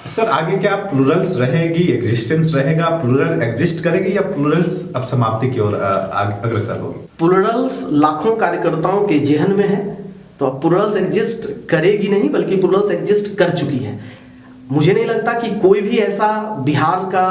Sir आगे क्या Plurals रहेगी, एग्जिस्टेंस रहेगा, प्लूरल एग्जिस्ट करेगी या प्लूरल्स अब समाप्ति की ओर अग्रसर होगी? प्लूरल्स लाखों कार्यकर्ताओं के जेहन में है, तो अब प्लूरल्स एग्जिस्ट करेगी नहीं बल्कि प्लूरल्स एग्जिस्ट कर चुकी है। मुझे नहीं लगता कि कोई भी ऐसा बिहार का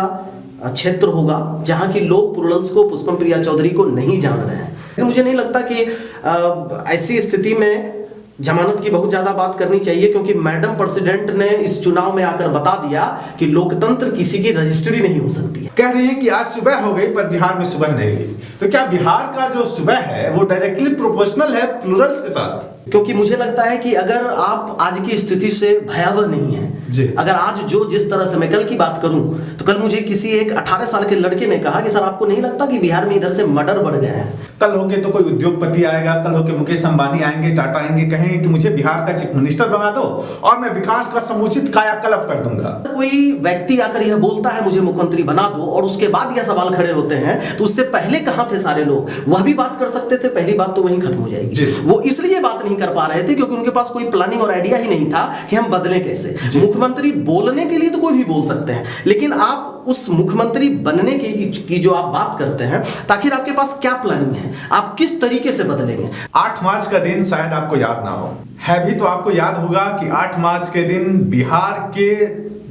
क्षेत्र होगा जहां के लोग प्लूरल्स को, पुष्पम प्रिया चौधरी को नहीं जान रहे हैं। मुझे नहीं लगता कि ऐसी स्थिति में जमानत की बहुत ज्यादा बात करनी चाहिए, क्योंकि मैडम प्रेसिडेंट ने इस चुनाव में आकर बता दिया कि लोकतंत्र किसी की रजिस्ट्री नहीं हो सकती है। कह रही है कि आज सुबह हो गई पर बिहार में सुबह नहीं हुई, तो क्या बिहार का जो सुबह है वो डायरेक्टली प्रोपोर्शनल है प्लूरल्स के साथ? क्योंकि मुझे लगता है कि अगर आप आज की स्थिति से भयावह नहीं है जी। अगर आज जो जिस तरह से, मैं कल की बात करूं तो कल मुझे किसी एक 18 साल के लड़के ने कहा कि सर आपको नहीं लगता कि बिहार में इधर से मर्डर बढ़ गए हैं? कल होके तो कोई उद्योगपति आएगा, कल होके मुकेश अंबानी आएंगे, टाटा आएंगे, कहेंगे कि मुझे बिहार का चीफ मिनिस्टर बना दो और मैं विकास का समुचित कायाकल्प कर दूंगा। कोई व्यक्ति आकर यह बोलता है मुझे मुख्यमंत्री बना दो और उसके बाद यह सवाल खड़े होते हैं तो उससे पहले कहां थे सारे लोग? वह भी बात कर सकते थे, पहली बात तो वहीं खत्म हो जाएगी। वो इसलिए बात नहीं कर पा रहे थे क्योंकि उनके पास कोई प्लानिंग और आइडिया ही नहीं था कि हम बदलें कैसे। मुख्यमंत्री बोलने के लिए तो कोई भी बोल सकते हैं, लेकिन आप उस मुख्यमंत्री बनने की जो आप बात करते हैं, ताकि आपके पास क्या प्लानिंग है, आप किस तरीके से बदलेंगे? 8 मार्च का दिन शायद आपको याद ना हो, है भी तो आपको याद होगा कि 8 मार्च के दिन बिहार के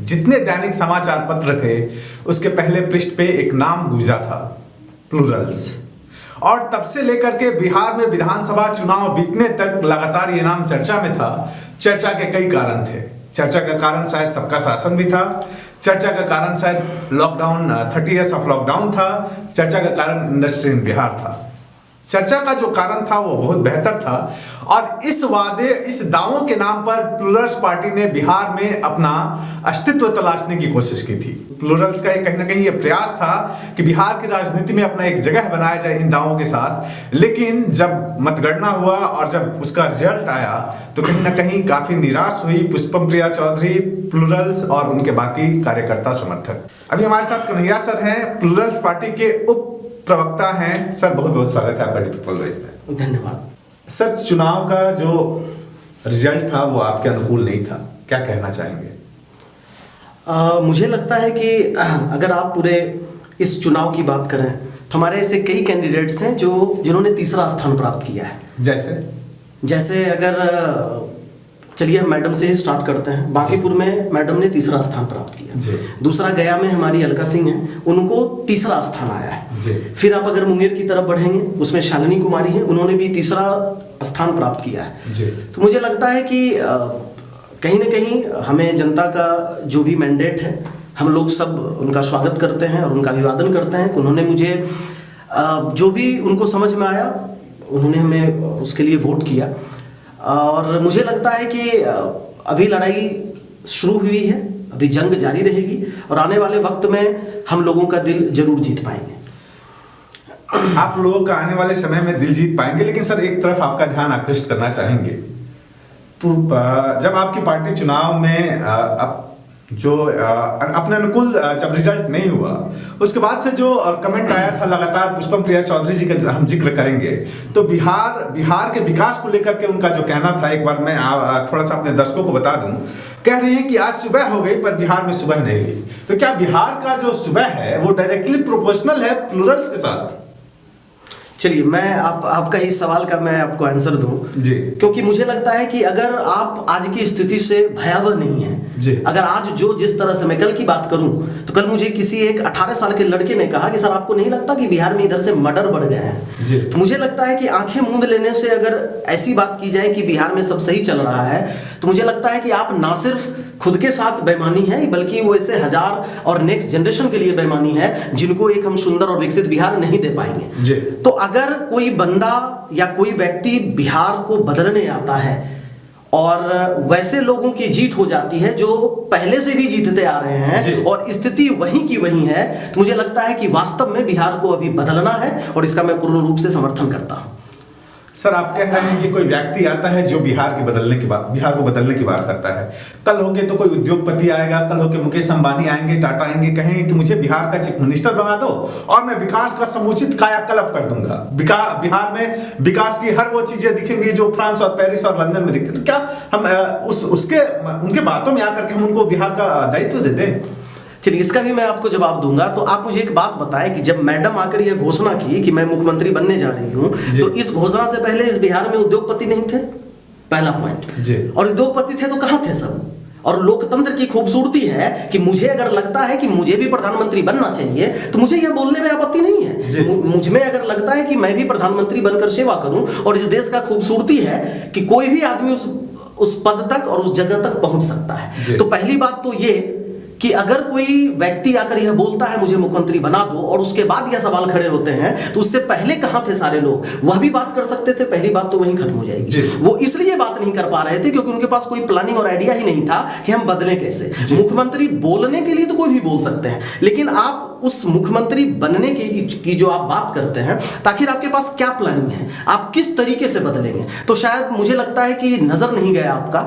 जितने दैनिक समाचार पत्र थे उसके पहले पृष्ठ पे एक नाम गूंजा था, प्लूरल्स। और तब से लेकर के बिहार में विधानसभा चुनाव बीतने तक लगातार ये नाम चर्चा में था। चर्चा के कई कारण थे। चर्चा का कारण शायद सबका शासन भी था, चर्चा का कारण शायद लॉकडाउन, 30 इयर्स ऑफ लॉकडाउन था, चर्चा का कारण इंडस्ट्री इन बिहार था। चर्चा का जो कारण था वो बहुत बेहतर था और इस दावों के नाम पर प्लूरल्स पार्टी ने बिहार में अपना अस्तित्व तलाशने की कोशिश की थी। प्लूरल्स का कहीं ना कहीं ये प्रयास था कि बिहार की राजनीति में अपना एक जगह बनाया जाए इन दावों के साथ। लेकिन जब मतगणना हुआ और जब उसका रिजल्ट आया तो कहीं ना कहीं काफी निराश हुई पुष्पम प्रिया चौधरी, प्लूरल्स और उनके बाकी कार्यकर्ता समर्थक। अभी हमारे साथ कन्हैया सर हैं, प्लूरल्स पार्टी के उप प्रवक्ता हैं। सर बहुत बहुत स्वागत है आपका पीपल वॉइस में। धन्यवाद सर, चुनाव का जो रिजल्ट था वो आपके अनुकूल नहीं था, क्या कहना चाहेंगे? मुझे लगता है कि अगर आप पूरे इस चुनाव की बात करें तो हमारे ऐसे कई कैंडिडेट्स हैं जिन्होंने तीसरा स्थान प्राप्त किया है। जैसे अगर चलिए हम मैडम से ही स्टार्ट करते हैं। बांकीपुर में मैडम ने तीसरा स्थान प्राप्त किया। दूसरा गया में हमारी अलका सिंह है, उनको तीसरा स्थान आया है। फिर आप अगर मुंगेर की तरफ बढ़ेंगे, उसमें शालिनी कुमारी है, उन्होंने भी तीसरा स्थान प्राप्त किया है। तो मुझे लगता है कि कहीं ना कहीं हमें जनता का जो भी मैंडेट है, हम लोग सब उनका स्वागत करते हैं और उनका अभिवादन करते हैं। उन्होंने मुझे जो भी उनको समझ में आया उन्होंने हमें उसके लिए वोट किया और मुझे लगता है कि अभी लड़ाई शुरू हुई है, अभी जंग जारी रहेगी और आने वाले वक्त में हम लोगों का दिल जरूर जीत पाएंगे। आप लोगों का आने वाले समय में दिल जीत पाएंगे, लेकिन सर एक तरफ आपका ध्यान आकृष्ट करना चाहेंगे। जब आपकी पार्टी चुनाव में जो अपने अनुकूल जब रिजल्ट नहीं हुआ, उसके बाद से जो कमेंट आया था लगातार पुष्पम प्रिया चौधरी जी का हम जिक्र करेंगे, तो बिहार के विकास को लेकर के उनका जो कहना था, एक बार मैं थोड़ा सा अपने दर्शकों को बता दूं। कह रही है कि आज सुबह हो गई पर बिहार में सुबह नहीं हुई, तो क्या बिहार का जो सुबह है वो डायरेक्टली प्रोपोर्शनल है प्लूरल्स के साथ? चलिए मैं आपका इस सवाल का मैं आपको आंसर दूं जी, क्योंकि मुझे लगता है कि अगर आप आज की स्थिति से भयावह नहीं है जी। अगर आज जो जिस तरह से, मैं कल की बात करूं तो कल मुझे किसी एक 18 साल के लड़के ने कहा कि सर आपको नहीं लगता कि बिहार में इधर से मर्डर बढ़ गए हैं? जी। तो मुझे लगता है कि आंखें मूंद लेने से अगर ऐसी बात की जाए कि बिहार में सब सही चल रहा है, तो मुझे लगता है कि आप ना सिर्फ खुद के साथ बेईमानी है, बल्कि वो ऐसे हजार और नेक्स्ट जनरेशन के लिए बेईमानी है जिनको एक हम सुंदर और विकसित बिहार नहीं दे पाएंगे। जी। तो अगर कोई बंदा या कोई व्यक्ति बिहार को बदलने आता है और वैसे लोगों की जीत हो जाती है जो पहले से भी जीतते आ रहे हैं और स्थिति वहीं की वहीं है, तो मुझे लगता है कि वास्तव में बिहार को अभी बदलना है और इसका मैं पूर्ण रूप से समर्थन करता हूं। सर आप कह रहे हैं कि कोई व्यक्ति आता है जो बिहार को बदलने की बात करता है। कल होके तो कोई उद्योगपति आएगा, कल होके मुकेश अंबानी आएंगे, टाटा आएंगे, कहेंगे कि मुझे बिहार का चीफ मिनिस्टर बना दो और मैं विकास का समुचित कायाकल्प कर दूंगा। बिहार में विकास की हर वो चीजें दिखेंगी जो फ्रांस और पेरिस और लंदन में दिखती। तो क्या हम उनके बातों में आकर के हम उनको बिहार का दायित्व दे दें? चलिए, इसका भी मैं आपको जवाब दूंगा। तो आप मुझे एक बात बताएं कि जब मैडम आकर यह घोषणा की कि मैं मुख्यमंत्री बनने जा रही हूं, तो इस घोषणा से पहले इस बिहार में उद्योगपति नहीं थे, पहला पॉइंट। और उद्योगपति थे तो कहां थे सब? और लोकतंत्र की खूबसूरती है कि मुझे अगर लगता है कि मुझे भी प्रधानमंत्री बनना चाहिए तो मुझे यह बोलने में आपत्ति नहीं है। मुझ में अगर लगता है कि मैं भी प्रधानमंत्री बनकर सेवा करूं, और इस देश का खूबसूरती है कि कोई भी आदमी उस पद तक और उस जगह तक पहुंच सकता है। तो पहली बात तो ये कि अगर कोई व्यक्ति आकर यह बोलता है मुझे मुख्यमंत्री बना दो, और उसके बाद यह सवाल खड़े होते हैं तो उससे पहले कहां थे सारे लोग? वह भी बात कर सकते थे, पहली बात तो वहीं खत्म हो जाएगी। वो इसलिए बात नहीं कर पा रहे थे क्योंकि उनके पास कोई प्लानिंग और आइडिया ही नहीं था कि हम बदलें कैसे। मुख्यमंत्री बोलने के लिए तो कोई भी बोल सकते हैं, लेकिन आप उस मुख्यमंत्री बनने की जो आप बात करते हैं, ताकि आपके पास क्या प्लानिंग है, आप किस तरीके से बदलेंगे? तो शायद मुझे लगता है कि नजर नहीं गया आपका।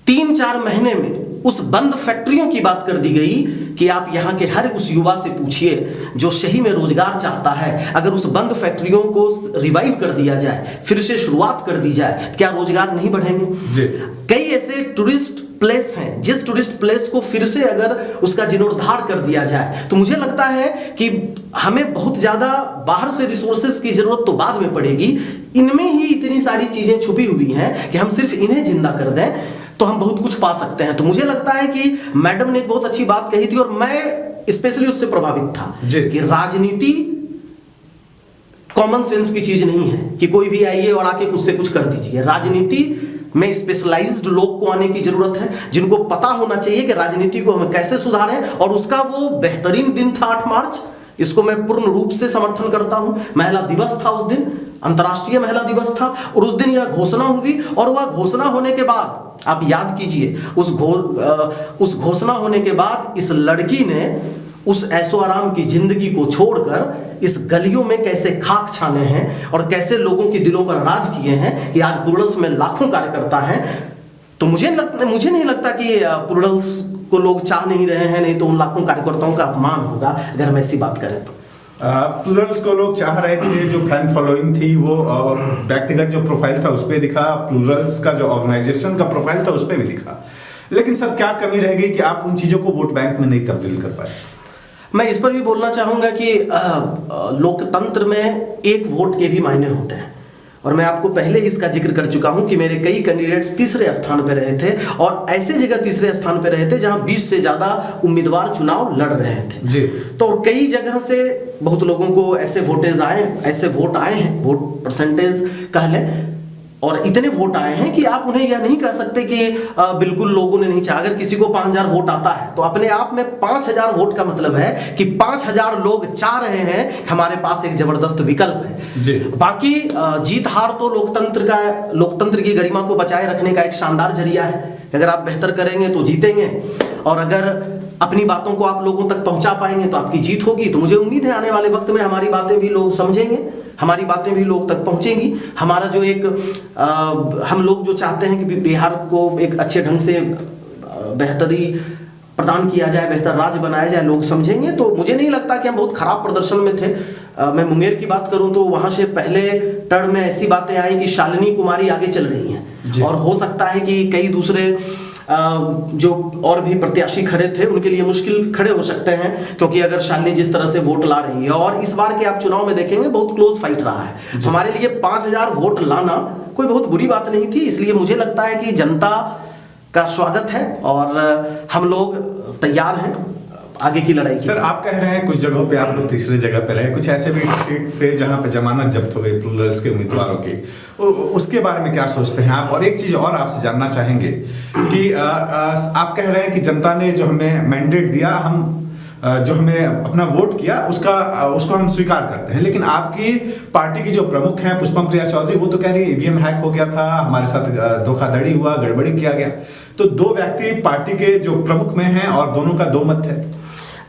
3-4 महीने में उस बंद फैक्ट्रियों की बात कर दी गई कि आप यहां के हर उस युवा से पूछिए जो सही में रोजगार चाहता है, अगर उस बंद फैक्ट्रियों को रिवाइव कर दिया जाए, फिर से शुरुआत कर दी जाए, क्या रोजगार नहीं बढ़ेंगे? कई ऐसे टूरिस्ट प्लेस हैं, जिस टूरिस्ट प्लेस को फिर से अगर उसका जीर्णोद्धार कर दिया जाए तो मुझे लगता है कि हमें बहुत ज्यादा बाहर से रिसोर्सेज की जरूरत तो बाद में पड़ेगी। इनमें ही इतनी सारी चीजें छुपी हुई हैं कि हम सिर्फ इन्हें जिंदा कर दें तो हम बहुत कुछ पा सकते हैं। तो मुझे लगता है कि मैडम ने एक बहुत अच्छी बात कही थी, और मैं स्पेशली उससे प्रभावित था कि राजनीति कॉमन सेंस की चीज नहीं है कि कोई भी आइए और आके उससे कुछ कर दीजिए। राजनीति में स्पेशलाइज्ड लोग को आने की जरूरत है, जिनको पता होना चाहिए कि राजनीति को हम कैसे सुधारें। और उसका वो बेहतरीन दिन था 8 मार्च, इसको मैं पूर्ण रूप से समर्थन करता हूं। महिला दिवस था उस दिन, अंतर्राष्ट्रीय महिला दिवस था, और उस दिन यह घोषणा हुई। और वह घोषणा होने के बाद आप याद कीजिए, उस घोषणा होने के बाद इस लड़की ने उस ऐशो आराम की जिंदगी को छोड़कर इस गलियों में कैसे खाक छाने हैं और कैसे लोगों के दिलों पर राज किए हैं कि आज प्लूरल्स में लाखों कार्यकर्ता हैं। तो मुझे नहीं लगता कि प्लूरल्स को लोग चाह नहीं रहे हैं, नहीं तो उन लाखों कार्यकर्ताओं का अपमान होगा अगर हम ऐसी बात करें तो। प्लूरल्स को लोग चाह रहे थे, जो फैन फॉलोइंग थी वो व्यक्तिगत जो प्रोफाइल था उस पर दिखा, प्लूरल्स का जो ऑर्गेनाइजेशन का प्रोफाइल था उस पर भी दिखा। लेकिन सर क्या कमी रह गई कि आप उन चीजों को वोट बैंक में नहीं तब्दील कर पाए? मैं इस पर भी बोलना चाहूंगा कि लोकतंत्र में एक वोट के भी मायने होते हैं, और मैं आपको पहले ही इसका जिक्र कर चुका हूं कि मेरे कई कैंडिडेट्स तीसरे स्थान पर रहे थे, और ऐसे जगह तीसरे स्थान पर रहे थे जहां 20 से ज्यादा उम्मीदवार चुनाव लड़ रहे थे जी। तो कई जगह से बहुत लोगों को ऐसे वोट आए हैं, वोट परसेंटेज कह लें, और इतने वोट आए हैं कि आप उन्हें यह नहीं कह सकते कि बिल्कुल लोगों ने नहीं चाहा। अगर किसी को 5000 वोट आता है तो अपने आप में 5000 वोट का मतलब है कि 5000 लोग चाह रहे हैं, हमारे पास एक जबरदस्त विकल्प है जी। बाकी जीत हार तो लोकतंत्र की गरिमा को बचाए रखने का एक शानदार जरिया है। अगर आप बेहतर करेंगे तो जीतेंगे, और अगर अपनी बातों को आप लोगों तक पहुंचा पाएंगे तो आपकी जीत होगी। तो मुझे उम्मीद है आने वाले वक्त में हमारी बातें भी लोग समझेंगे, हमारी बातें भी लोग तक पहुंचेंगी। हमारा जो एक हम लोग जो चाहते हैं कि बिहार को एक अच्छे ढंग से बेहतरी प्रदान किया जाए, बेहतर राज्य बनाया जाए, लोग समझेंगे। तो मुझे नहीं लगता कि हम बहुत खराब प्रदर्शन में थे। मैं मुंगेर की बात करूं तो वहां से पहले टर्म में ऐसी बातें आई कि शालिनी कुमारी आगे चल रही हैं, और हो सकता है कि कई दूसरे जो और भी प्रत्याशी खड़े थे उनके लिए मुश्किल खड़े हो सकते हैं, क्योंकि अगर शालिनी जिस तरह से वोट ला रही है, और इस बार के आप चुनाव में देखेंगे बहुत क्लोज फाइट रहा है, हमारे लिए 5000 वोट लाना कोई बहुत बुरी बात नहीं थी। इसलिए मुझे लगता है कि जनता का स्वागत है और हम लोग तैयार हैं आगे की लड़ाई। सर आप कह रहे हैं कुछ जगहों पे आप लोग तीसरे जगह पे रहे, कुछ ऐसे भी सीट थे जहां पे जमानत जब्त हो गई प्लूरल्स के उम्मीदवारों की, उसके बारे में क्या सोचते हैं आप? और एक चीज और आपसे जानना चाहेंगे कि आप कह रहे हैं कि जनता ने जो हमें मैंडेट दिया, हम जो हमें अपना वोट किया उसको हम स्वीकार करते हैं, लेकिन आपकी पार्टी की जो प्रमुख हैं पुष्पम प्रिया चौधरी, वो तो कह रही है ईवीएम हैक हो गया था, हमारे साथ धोखाधड़ी हुआ, गड़बड़ी किया गया। तो 2 व्यक्ति पार्टी के जो प्रमुख में हैं और दोनों का 2 मत है।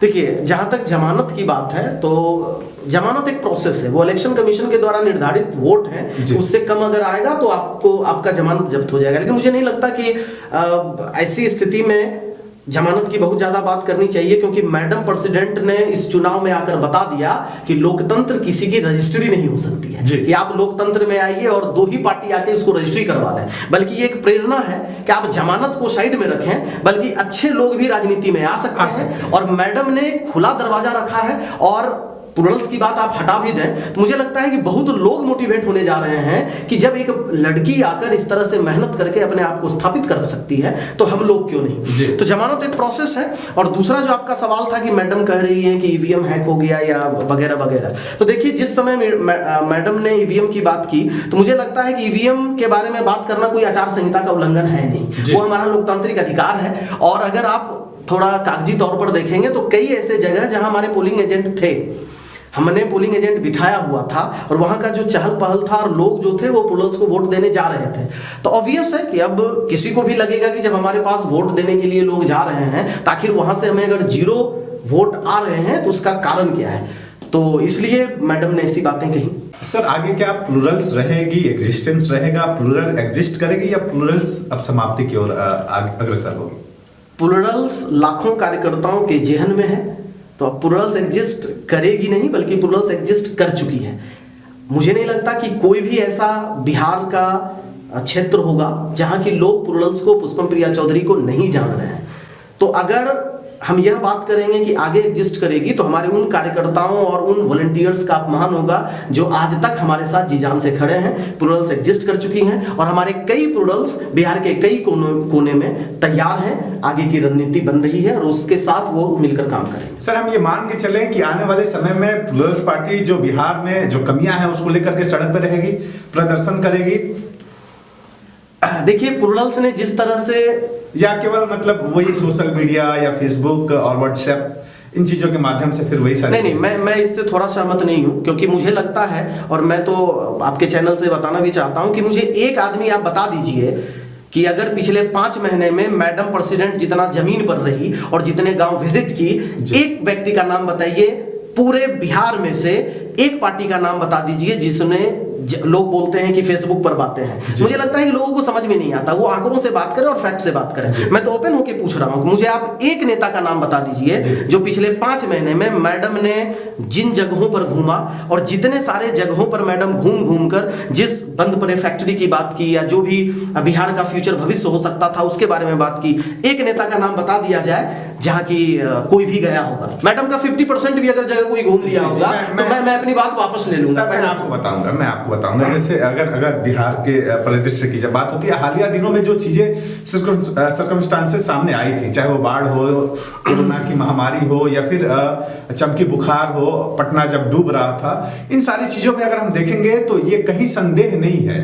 देखिए, जहां तक जमानत की बात है तो जमानत एक प्रोसेस है, वो इलेक्शन कमीशन के द्वारा निर्धारित वोट है, उससे कम अगर आएगा तो आपको आपका जमानत जब्त हो जाएगा। लेकिन मुझे नहीं लगता कि ऐसी स्थिति में जमानत की बहुत ज्यादा बात करनी चाहिए, क्योंकि मैडम प्रेसिडेंट ने इस चुनाव में आकर बता दिया कि लोकतंत्र किसी की रजिस्ट्री नहीं हो सकती है कि आप लोकतंत्र में आइए और दो ही पार्टी आके उसको रजिस्ट्री करवा दें, बल्कि ये एक प्रेरणा है कि आप जमानत को साइड में रखें, बल्कि अच्छे लोग भी राजनीति में आ सकते हैं। और मैडम ने खुला दरवाजा रखा है, और प्लुरल्स की बात आप हटा भी दें तो मुझे लगता है कि बहुत लोग मोटिवेट होने जा रहे हैं कि जब एक लड़की आकर इस तरह से मेहनत करके अपने आप को स्थापित कर सकती है तो हम लोग क्यों नहीं। तो जमानत एक प्रोसेस है। और दूसरा जो आपका सवाल था कि मैडम कह रही है कि ईवीएम हैक हो गया या वगैरह वगैरह, तो देखिए जिस समय मैडम ने ईवीएम की बात की तो मुझे लगता है कि ईवीएम के बारे में बात करना कोई आचार संहिता का उल्लंघन है नहीं, वो हमारा लोकतांत्रिक अधिकार है। और अगर आप थोड़ा कागजी तौर पर देखेंगे तो कई ऐसे जगह जहां हमारे पोलिंग एजेंट थे, हमने पोलिंग एजेंट बिठाया हुआ था और वहां का जो चहल पहल था और लोग जो थे वो प्लुरल्स को वोट देने जा रहे थे, तो ऑब्वियस है कि अब किसी को भी लगेगा कि जब हमारे पास वोट देने के लिए लोग जा रहे हैं तो आखिर वहां से हमें अगर 0 वोट आ रहे हैं तो उसका कारण क्या है। तो इसलिए मैडम ने ऐसी बातें कही। सर आगे क्या प्लुरल्स रहेगी, एग्जिस्टेंस रहेगा, प्लुरल एग्जिस्ट करेगी या प्लुरल्स अब समाप्ति की ओर अग्रसर होगी? प्लुरल्स लाखों कार्यकर्ताओं के जेहन में है, तो अब प्लुरल्स एग्जिस्ट करेगी नहीं बल्कि प्लुरल्स एग्जिस्ट कर चुकी है। मुझे नहीं लगता कि कोई भी ऐसा बिहार का क्षेत्र होगा जहां की लोग प्लुरल्स को, पुष्पम प्रिया चौधरी को नहीं जान रहे हैं। तो अगर हम यह बात करेंगे कि आगे एग्जिस्ट करेगी तो हमारे उन कार्यकर्ताओं और उन वॉलंटियर्स का अपमान होगा जो आज तक हमारे साथ जी जान से खड़े हैं। प्लुरल्स एग्जिस्ट कर चुकी हैं और हमारे कई प्लुरल्स बिहार के कई कोने में तैयार हैं, आगे की रणनीति बन रही है और उसके साथ वो मिलकर काम करेंगे। सर हम ये मान के चलें कि आने वाले समय में प्लुरल्स पार्टी जो बिहार में जो कमियां हैं उसको लेकर के सड़क पर रहेगी, प्रदर्शन करेगी? देखिए प्लुरल्स ने जिस तरह से, या केवल मतलब वही सोशल मीडिया या फेसबुक और व्हाट्सएप इन चीजों के माध्यम से फिर वही सारी नहीं, मैं इससे थोड़ा सहमत नहीं हूं, क्योंकि मुझे लगता है और मैं तो आपके चैनल से बताना भी चाहता हूं कि मुझे एक आदमी आप बता दीजिए कि अगर पिछले 5 महीने में मैडम प्रेसिडेंट जितना जमीन पर रही और जितने गांव विजिट की, एक व्यक्ति का नाम बताइए पूरे बिहार में से, एक पार्टी का नाम बता दीजिए जिसने, लोग बोलते हैं कि फेसबुक पर बातें हैं, मुझे लगता है कि लोगों को समझ में नहीं आता, वो आंकड़ों से बात करें और फैक्ट से बात करें। मैं तो ओपन होके पूछ रहा हूं कि मुझे आप एक नेता का नाम बता दीजिए जो पिछले 5 महीने में मैडम ने जिन जगहों पर घूमा और जितने सारे जगहों पर मैडम घूम कर जिस बंद पड़े फैक्ट्री की बात की या जो भी बिहार का फ्यूचर भविष्य हो सकता था उसके बारे में बात की, एक नेता का नाम बता दिया जाए जहां की कोई भी गया होगा। मैडम का 50% भी अगर जगह कोई घूम लिया होगा तो मैं अपनी बात वापस ले लूंगा। मैं आपको बताऊंगा जैसे अगर बिहार के परिदृश्य की जब बात होती है, हालिया दिनों में जो चीजें सर्कमस्टांसेस सामने आई थी, चाहे वो बाढ़ हो, कोरोना की महामारी हो या फिर चमकी बुखार हो, पटना जब डूब रहा था, इन सारी चीजों में अगर हम देखेंगे तो ये कहीं संदेह नहीं है।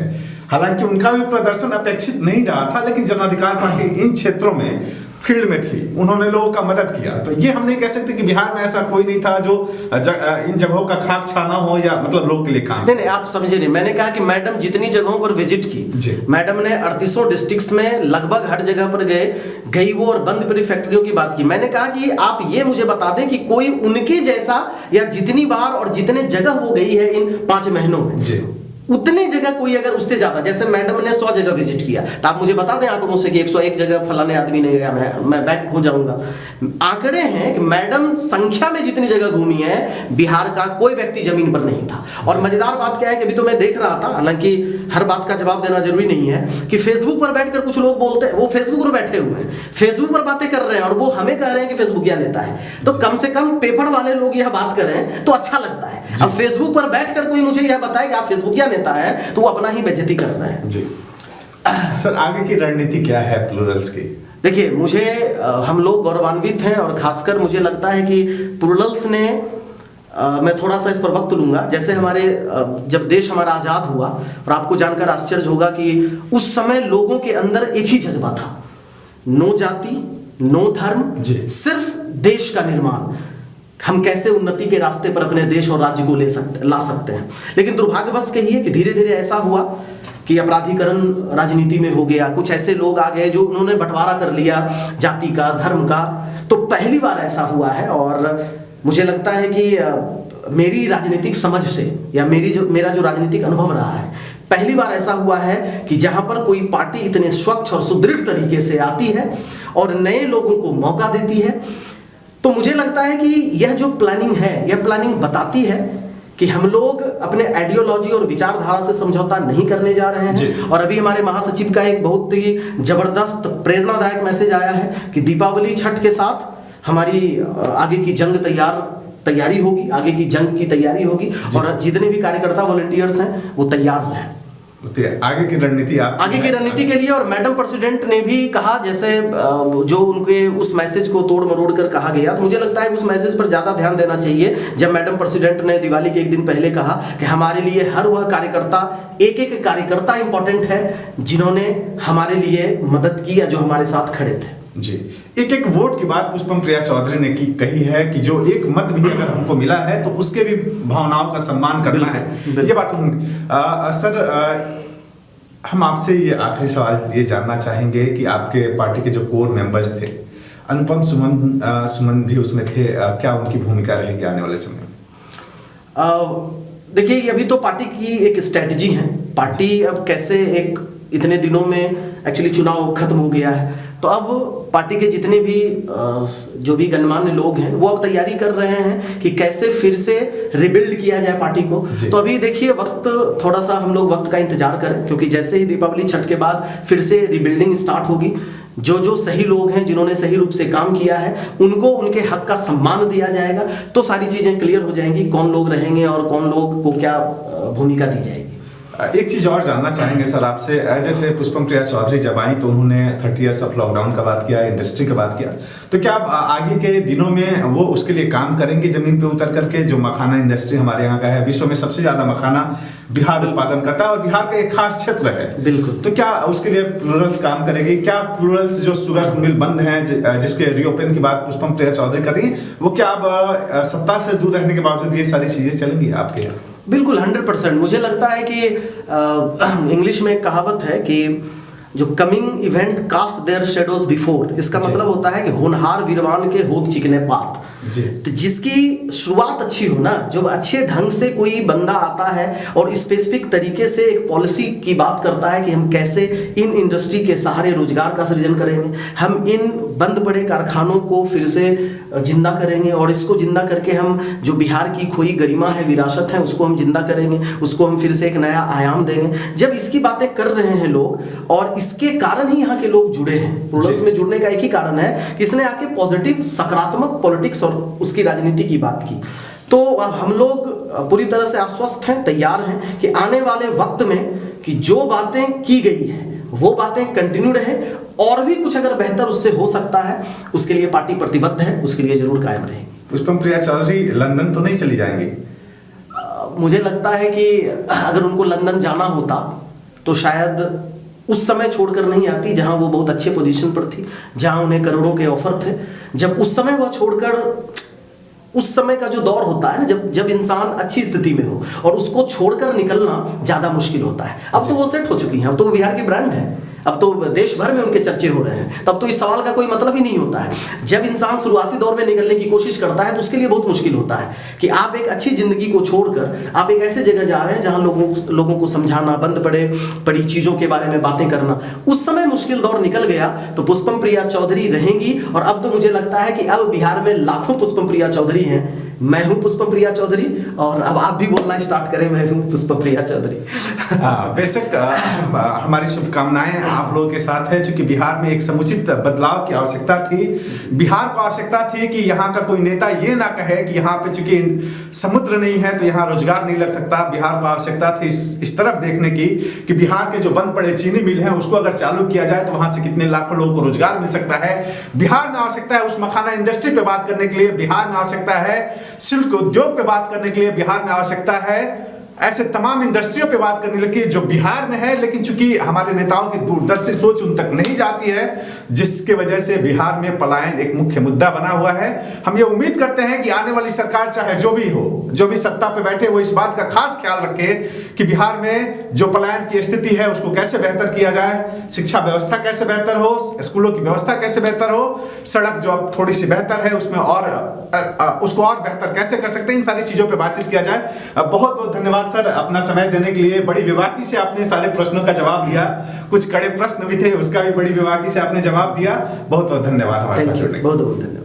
हालांकि उनका भी प्रदर्शन अपेक्षित नहीं रहा था, लेकिन जन अधिकार पार्टी इन क्षेत्रों में फील्ड में थी, उन्होंने लोगों का मदद किया। तो ये हम नहीं कह सकते कि बिहार में ऐसा कोई नहीं था जो इन जगहों का खाक छाना हो या मतलब लोगों के लिए काम। नहीं, आप समझे नहीं, मैंने कहा कि मैडम जितनी जगहों पर विजिट की, मैडम ने 38 डिस्ट्रिक्ट्स में लगभग हर जगह पर गई वो और बंद पड़ी फैक्ट्रियों की बात की। मैंने कहा कि आप ये मुझे बता दें कि कोई उनके जैसा या जितनी बार और जितने जगह वो गई है इन 5 महीनों में, उतने जगह कोई अगर उससे ज्यादा, जैसे मैडम ने 100 जगह विजिट किया, तो आप मुझे बता दें आंकड़ों से कि 101 जगह फलाने आदमी ने गया, मैं बैक हो जाऊंगा। आंकड़े हैं कि मैडम संख्या में जितनी जगह घूमी है, बिहार का कोई व्यक्ति जमीन पर नहीं था। और मजेदार बात क्या है कि अभी तो मैं देख रहा था, हालांकि हर बात का जवाब देना जरूरी नहीं है, कि फेसबुक पर बैठकर कुछ लोग बोलते हैं, वो फेसबुक पर बैठे हुए हैं, फेसबुक पर बातें कर रहे हैं और वो हमें कह रहे हैं कि फेसबुक क्या नेता है। तो कम से कम पेपर वाले लोग यह बात करें तो अच्छा लगता है। अब फेसबुक पर बैठकर कोई मुझे यह बताए कि आप फेसबुक क्या नेता है, तो वो अपना ही बेइज्जती कर रहे हैं। जी सर, आगे की रणनीति क्या है प्लुरल्स की? देखिए, मुझे हम लोग गौरवान्वित हैं और खासकर मुझे लगता है कि प्लुरल्स ने, मैं थोड़ा सा इस पर वक्त लूंगा, जैसे हमारे जब देश हमारा आजाद हुआ, और आपको जानकर आश्चर्य होगा कि उस समय लोगों के अंदर एक ही जज्बा था, नो जाति नो धर्म, सिर्फ देश का निर्माण, हम कैसे उन्नति के रास्ते पर अपने देश और राज्य को ला सकते हैं। लेकिन दुर्भाग्यवश कहिए कि धीरे धीरे ऐसा हुआ कि अपराधीकरण राजनीति में हो गया, कुछ ऐसे लोग आ गए जो उन्होंने बंटवारा कर लिया जाति का, धर्म का। तो पहली बार ऐसा हुआ है और मुझे लगता है कि मेरी राजनीतिक समझ से या मेरा जो राजनीतिक अनुभव रहा है, पहली बार ऐसा हुआ है कि जहां पर कोई पार्टी इतने स्वच्छ और सुदृढ़ तरीके से आती है और नए लोगों को मौका देती है, तो मुझे लगता है कि यह जो प्लानिंग है, यह प्लानिंग बताती है कि हम लोग अपने आइडियोलॉजी और विचारधारा से समझौता नहीं करने जा रहे हैं। और अभी हमारे महासचिव का एक बहुत ही जबरदस्त प्रेरणादायक मैसेज आया है कि दीपावली छठ के साथ हमारी आगे की तैयारी होगी, आगे की जंग की तैयारी होगी और जितने भी कार्यकर्ता वॉलंटियर्स हैं वो तैयार रहें आगे की रणनीति के लिए। और मैडम प्रेसिडेंट ने भी कहा, जैसे जो उनके उस मैसेज को तोड़ मरोड़ कर कहा गया, तो मुझे लगता है उस मैसेज पर ज्यादा ध्यान देना चाहिए। जब मैडम प्रेसिडेंट ने दिवाली के एक दिन पहले कहा कि हमारे लिए हर वह कार्यकर्ता, एक एक कार्यकर्ता इंपॉर्टेंट है जिन्होंने हमारे लिए मदद की या जो हमारे साथ खड़े थे। जी, एक वोट की बात पुष्पम प्रिया चौधरी ने कही है कि जो एक मत भी अगर हमको मिला है तो उसके भी भावनाओं का सम्मान करना है। ये बात सर, हम आपसे ये आखिरी सवाल ये जानना चाहेंगे कि आपके पार्टी के जो कोर मेंबर्स थे, अनुपम सुमन भी उसमें थे, क्या उनकी भूमिका रहेगी आने वाले समय में? देखिए, ये अभी तो पार्टी की एक स्ट्रेटजी है। पार्टी अब कैसे इतने दिनों में एक्चुअली चुनाव खत्म हो गया है, तो अब पार्टी के जितने भी जो भी गणमान्य लोग हैं वो अब तैयारी कर रहे हैं कि कैसे फिर से रिबिल्ड किया जाए पार्टी को। तो अभी देखिए, थोड़ा सा हम लोग वक्त का इंतजार करें, क्योंकि जैसे ही दीपावली छठ के बाद फिर से रिबिल्डिंग स्टार्ट होगी। जो सही लोग हैं, जिन्होंने सही रूप से काम किया है, उनको उनके हक का सम्मान दिया जाएगा, तो सारी चीजें क्लियर हो जाएंगी, कौन लोग रहेंगे और कौन लोग को क्या भूमिका दी जाएगी। एक चीज और जानना चाहेंगे सर आपसे, जैसे पुष्पम प्रिया चौधरी जब आई तो उन्होंने 30 इयर्स ऑफ लॉकडाउन का बात किया, इंडस्ट्री का बात किया, तो क्या आप आगे के दिनों में वो उसके लिए काम करेंगे जमीन पे उतर करके? जो मखाना इंडस्ट्री हमारे यहाँ का है, विश्व में सबसे ज्यादा मखाना बिहार उत्पादन करता है और बिहार का एक खास क्षेत्र है, बिल्कुल, तो क्या उसके लिए प्लूरल्स काम करेगी? क्या प्लूरल्स जो शुगर मिल बंद हैं, जिसके रीओपन की बात पुष्पम प्रिया चौधरी कर रही है, वो क्या अब सत्ता से दूर रहने के बावजूद ये सारी चीजें चलेंगी आपके यहाँ? बिल्कुल 100%। मुझे लगता है कि इंग्लिश में एक कहावत है कि जो coming event cast their shadows before, इसका मतलब होता है कि होनहार वीरवान के होत चिकने पात। तो जिसकी शुरुआत अच्छी हो ना, जो अच्छे ढंग से कोई बंदा आता है और स्पेसिफिक तरीके से एक पॉलिसी की बात करता है कि हम कैसे इन इंडस्ट्री के सहारे रोजगार का सृजन करेंगे, हम इन बंद पड़े कारखानों को फिर से जिंदा करेंगे और इसको जिंदा करके हम जो बिहार की खोई गरिमा है, विरासत है, उसको हम जिंदा करेंगे, उसको हम फिर से एक नया आयाम देंगे। जब इसकी बातें कर रहे हैं लोग, और इसके कारण ही यहाँ के लोग जुड़े हैं, प्रोडक्ट्स में जुड़ने का एक ही कारण है कि इसने आके पॉजिटिव सकारात्मक पॉलिटिक्स और उसकी राजनीति की बात की। तो अब हम लोग पूरी तरह से आश्वस्त हैं, तैयार हैं कि आने वाले वक्त में कि जो बातें की गई हैं वो बातें कंटिन्यू रहे, और भी कुछ अगर बेहतर उससे हो सकता है, उसके लिए पार्टी प्रतिबद्ध है, उसके लिए जरूर कायम रहेगी। पुष्पम प्रिया चौधरी लंदन तो नहीं चली जाएंगी? मुझे लगता है कि अगर उनको लंदन जाना होता तो शायद उस समय छोड़कर नहीं आती, जहां वो बहुत अच्छे पोजीशन पर थी, जहां उन्हें करोड़ों के ऑफर थे। जब उस समय वह छोड़कर, उस समय का जो दौर होता है ना, जब इंसान अच्छी स्थिति में हो और उसको छोड़कर निकलना ज्यादा मुश्किल होता है। अब तो वो सेट हो चुकी हैं, अब तो वो बिहार की ब्रांड है, अब तो देश भर में उनके चर्चे हो रहे हैं, तब तो इस सवाल का कोई मतलब ही नहीं होता है। जब इंसान शुरुआती दौर में निकलने की कोशिश करता है तो उसके लिए बहुत मुश्किल होता है कि आप एक अच्छी जिंदगी को छोड़कर आप एक ऐसे जगह जा रहे हैं जहां लोगों को समझाना, बंद पड़ी चीजों के बारे में बातें करना, उस समय मुश्किल दौर निकल गया तो पुष्पम प्रिया चौधरी रहेंगी। और अब तो मुझे लगता है कि अब बिहार में लाखों पुष्पम प्रिया चौधरी हैं। मैं हूं पुष्पम प्रिया चौधरी, और अब आप भी बोलना स्टार्ट करें, मैं हूं पुष्पम प्रिया चौधरी। बेशक हमारी शुभकामनाएं आप लोगों के साथ है, क्योंकि बिहार में एक समुचित बदलाव की आवश्यकता थी। बिहार को आवश्यकता थी कि यहाँ का कोई नेता ये ना कहे कि यहाँ पे चूंकि समुद्र नहीं है तो यहाँ रोजगार नहीं लग सकता। बिहार को आवश्यकता थी इस तरफ देखने की कि बिहार के जो बंद पड़े चीनी मिल हैं उसको अगर चालू किया जाए तो वहां से कितने लाखों लोगों को रोजगार मिल सकता है। बिहार में आवश्यकता है उस मखाना इंडस्ट्री पे बात करने के लिए, बिहार में आवश्यकता है सिल्क उद्योग पे बात करने के लिए, बिहार में आवश्यकता है ऐसे तमाम इंडस्ट्रियों पे बात करने लगे जो बिहार में है, लेकिन चूंकि हमारे नेताओं की दूरदर्शी सोच उन तक नहीं जाती है, जिसके वजह से बिहार में पलायन एक मुख्य मुद्दा बना हुआ है। हम ये उम्मीद करते हैं कि आने वाली सरकार चाहे जो भी हो, जो भी सत्ता पे बैठे, वो इस बात का खास ख्याल रखे कि बिहार में जो पलायन की स्थिति है उसको कैसे बेहतर किया जाए, शिक्षा व्यवस्था कैसे बेहतर हो, स्कूलों की व्यवस्था कैसे बेहतर हो, सड़क जो अब थोड़ी सी बेहतर है उसमें और उसको और बेहतर कैसे कर सकते हैं, इन सारी चीजों पे बातचीत किया जाए। बहुत बहुत धन्यवाद सर अपना समय देने के लिए। बड़ी बेबाकी से आपने सारे प्रश्नों का जवाब दिया, कुछ कड़े प्रश्न भी थे उसका भी बड़ी बेबाकी से आपने जवाब दिया। बहुत बहुत धन्यवाद हमारे साथ जुड़ने के लिए। बहुत बहुत धन्यवाद।